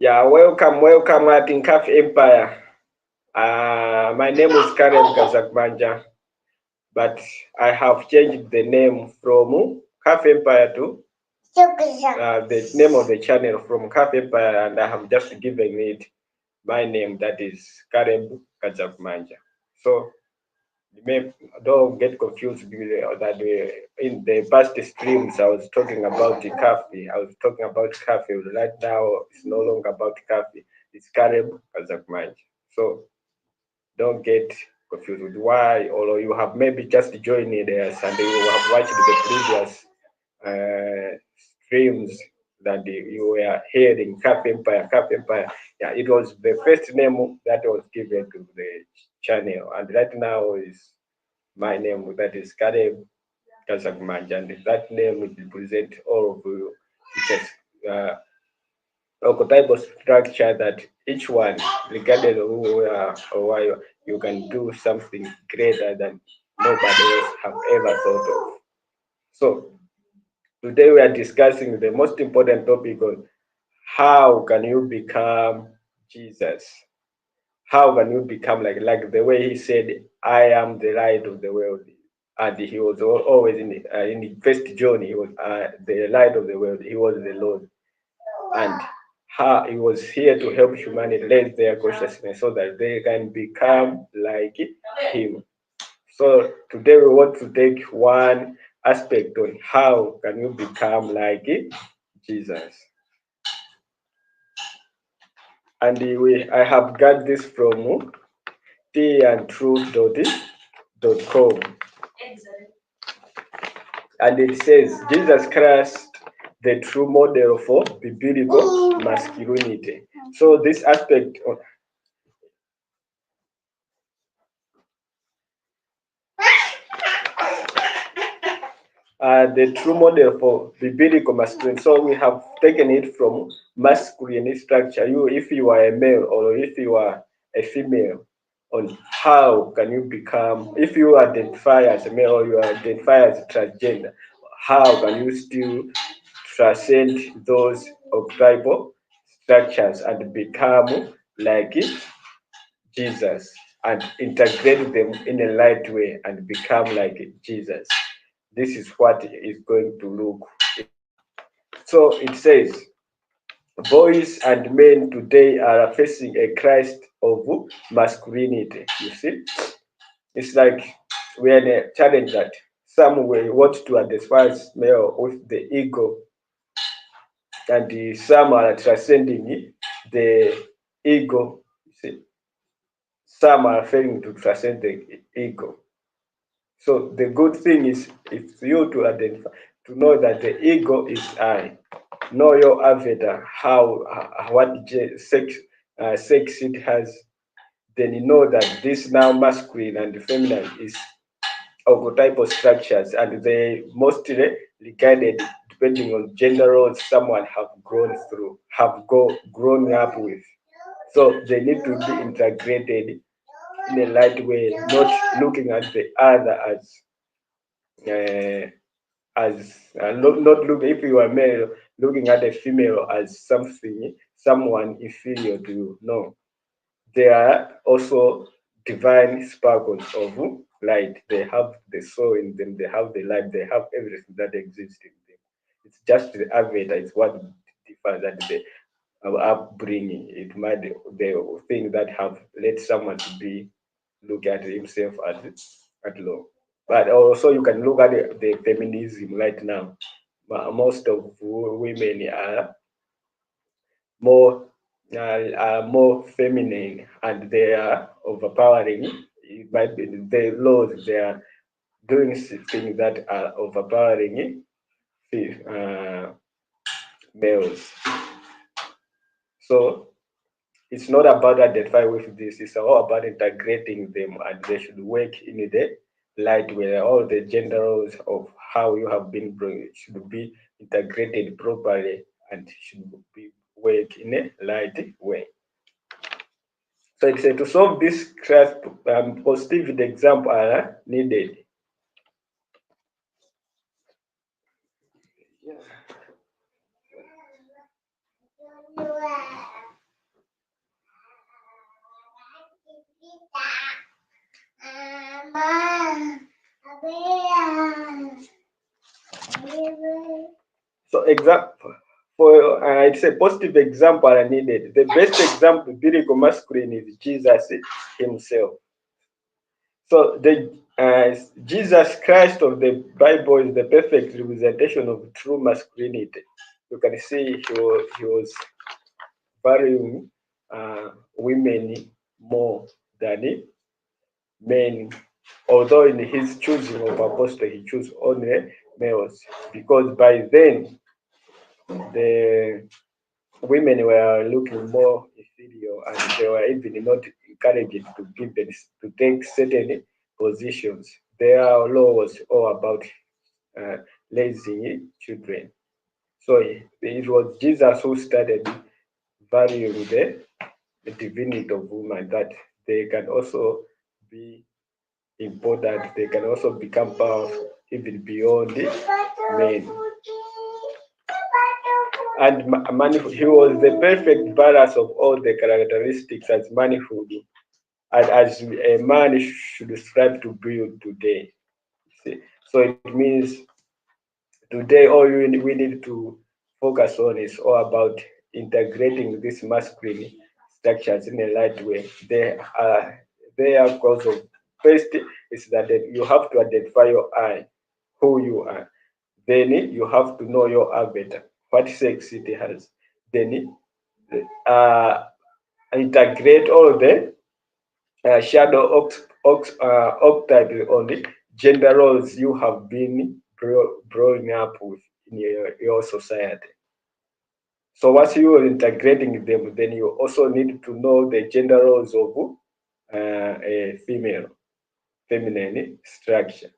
Yeah, welcome at Incaf Empire. My name is Karen Kazakbanja, but I have changed the name from Calf Empire to the name of the channel from Calf Empire, and I have just given it my name, that is Karen Kazakbanja. So you may don't get confused that in the past streams I was talking about the coffee. I was talking about coffee. Right now it's no longer about coffee. It's Kareb Kazakmaj. So don't get confused with why, or you have maybe just joined us and you have watched the previous streams that you were hearing Cap Empire, Cap Empire. Yeah, it was the first name that was given to the channel, and right now is my name, that is Caleb Kazakmaj, and that name will represent all of you. It's a archetypal structure that each one, regardless of who you are or why you can do something greater than nobody else have ever thought of. So today we are discussing the most important topic on how can you become Jesus? How can you become like the way he said, "I am the light of the world," and he was always in First John. He was the light of the world. He was the Lord, and how he was here to help humanity raise their consciousness so that they can become like him. So today we want to take one aspect on how can you become like Jesus. And I have got this from tandtruth.com. And it says Jesus Christ, the true model for biblical masculinity. So this aspect of the true model for biblical masculinity. So we have taken it from masculine structure. If you are a male or if you are a female, on how can you become, if you identify as a male or you identify as transgender, how can you still transcend those archetypal structures and become like Jesus and integrate them in a light way and become like Jesus. This is what is going to look. So it says, boys and men today are facing a crisis of masculinity. You see, it's like we're in a challenge that some will want to identify as male with the ego, and some are transcending the ego. You see, some are failing to transcend the ego. So the good thing is if you to identify, to know that the ego is I. Know your avatar, what sex it has. Then you know that this now masculine and feminine is archetypal structures, and they mostly regarded depending on gender roles someone have grown through, grown up with. So they need to be integrated in a light way, not looking at the other uh, not look, if you are male, looking at a female as someone inferior to you. No, they are also divine sparkles of light. They have the soul in them, they have the light, they have everything that exists in them. It's just the avatar is what differs, that the our upbringing, it might the thing that have led someone to be look at himself at low. But also you can look at the feminism right now. Most of women more are more feminine and they are overpowering. It might be the laws, they are doing things that are overpowering uh, males. So it's not about identifying with this, it's all about integrating them, and they should work in the light where all the gender roles of how you have been brought should be integrated properly and should be work in a light way. So it said to solve this class, positive example are needed. So example for it's a positive example are needed. The best example biblical masculine is Jesus himself. So the Jesus Christ of the Bible is the perfect representation of true masculinity. You can see he was valuing women more than men. Although in his choosing of apostle, he chose only males because by then the women were looking more inferior and they were even not encouraged to give them to take certain positions. Their law was all about uh, raising children. So it was Jesus who started valuing the divinity of women, that they can also be important, they can also become powerful even beyond men. And he was the perfect balance of all the characteristics as manhood and as a man should strive to build today. See? So it means today all we need to focus on is all about integrating these masculine structures in a right way. They are cause of first is that you have to identify your I, who you are. Then you have to know your avatar, what sex it has. Then uh, integrate all the shadow archetypes on the gender roles you have been growing up with in your society. So once you are integrating them, then you also need to know the gender roles of a feminine structure.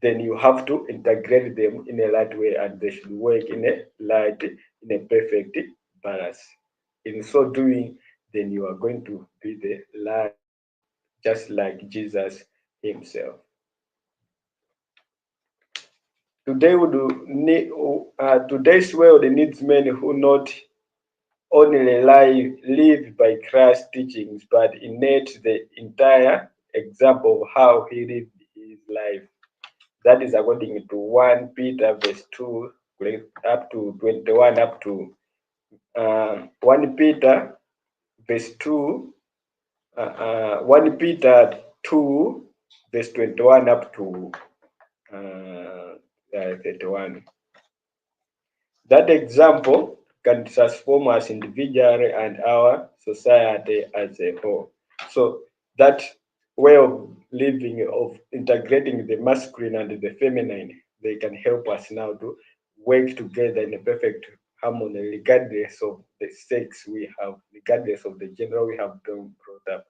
Then you have to integrate them in a right way and they should work in a right, in a perfect balance. In so doing, then you are going to be the light, just like Jesus himself. Today's world needs men who not only live by Christ's teachings, but innate the entire example of how he lived his life. That is according to 1 Peter verse 2 up to 21 up to 1 Peter verse 2, 1 Peter 2 verse 21 up to 31. That example can transform us individually and our society as a whole. So that way of living, of integrating the masculine and the feminine, they can help us now to work together in a perfect harmony, regardless of the sex we have, regardless of the gender we have been brought up.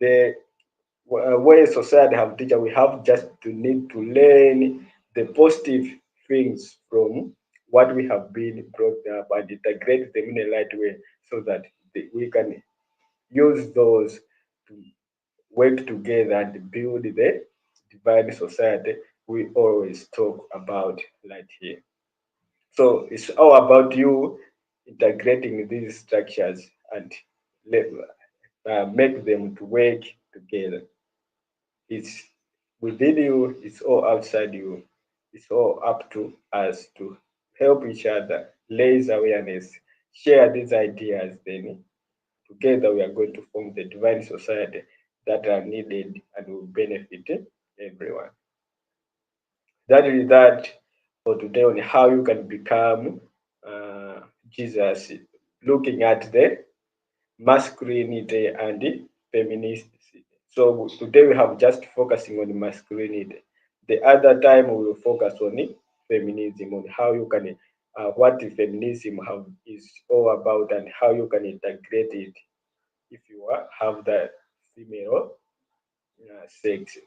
The way society have teacher, we have just to need to learn the positive things from what we have been brought up and integrate them in a right way so that we can use those to work together and build the divine society we always talk about right here. So it's all about you integrating these structures and make them to work together. It's within you, it's all outside you. It's all up to us to help each other, raise awareness, share these ideas. Then together we are going to form the divine society that are needed and will benefit everyone. That is that for today on how you can become Jesus, looking at the masculinity and the femininity. So today we have just focusing on masculinity. The other time we will focus on feminism, on how you can, what the feminism have is all about, and how you can integrate it if you have the female sex.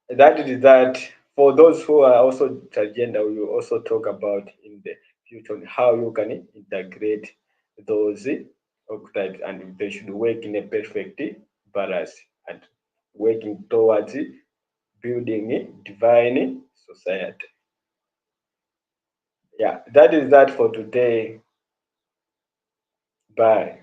That is that. For those who are also transgender, we will also talk about in the future on how you can integrate those archetypes, and they should work in a perfect balance and working towards building a divine society. Yeah, that is that for today. Bye.